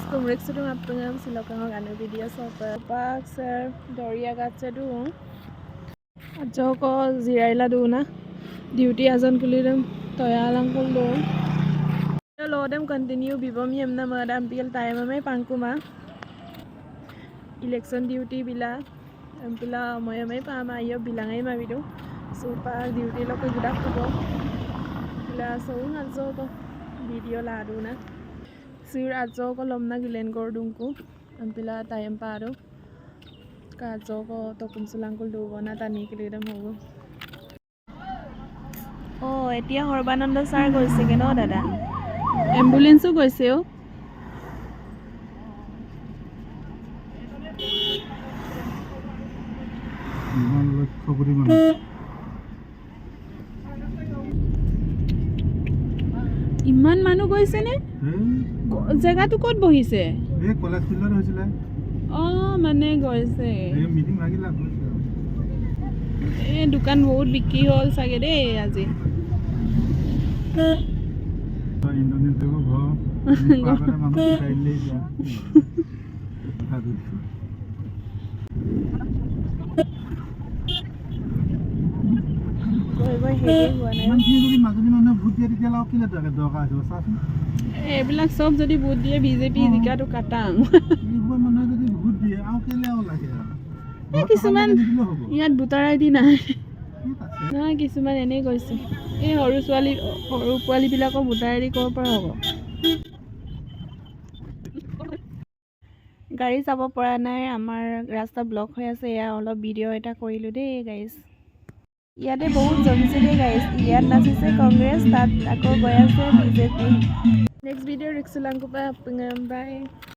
kumrek sudu ngapengam silokang anu video sopa pak sir doria gacha du ajo ko ziraila du na duty ajon kulidem toyalang kuldo lo dem continue bibom yemna madam pil time me pangkuma election duty bila ampila moyame pa ma yo bilangai ma bidu super duty lo ko gudak ko bila so ajo ko video la du na sir ajo ko lomna gilen gor dungku ampila time pa do ka ajo ko tokum sulangkul do bana tani kilidem hobo ও এতিয়া হৰবানন্দ sir গৈছে কে ন দাদা এম্বুলেন্সও গৈছে ও ইমান মানুহ গৈছে নে জায়গাটো ক'ত বহিছে এই কলেজ ফিল্ডত হৈছিল মানে গৈছে এই মিটিং লাগিলা এই দোকান বহুত বিক্ৰী হ'ল চাগে দেই আজি ইন্দ্ৰনীল দেৱ ঘৰ পাগলে মানুহ চাইলে যা এইবিলাক চব যদি ভোট দিয়ে বিজেপি জিকাটো কাটাং কিছুমান ইয়াত ভোটাৰ আইডি নাই নহয় কিছুমান এনেই গৈছে এই সৰু পোৱালীবিলাকৰ ভোটাৰ আইডি ক'ৰ পৰা হ'ব গাড়ী যাব পৰা নাই আমাৰ ৰাস্তা ব্লক হৈ আছে এয়া অলপ ভিডিঅ' এটা কৰিলোঁ দেই গাইজ ইয়াতে বহুত জমিছে দেই গাইজ ইয়াত নাচিছে কংগ্ৰেছ তাত আকৌ গৈ আছে বিজেপি নেক্সট ভিডিঅ' ৰিক্সুলাংকো বাই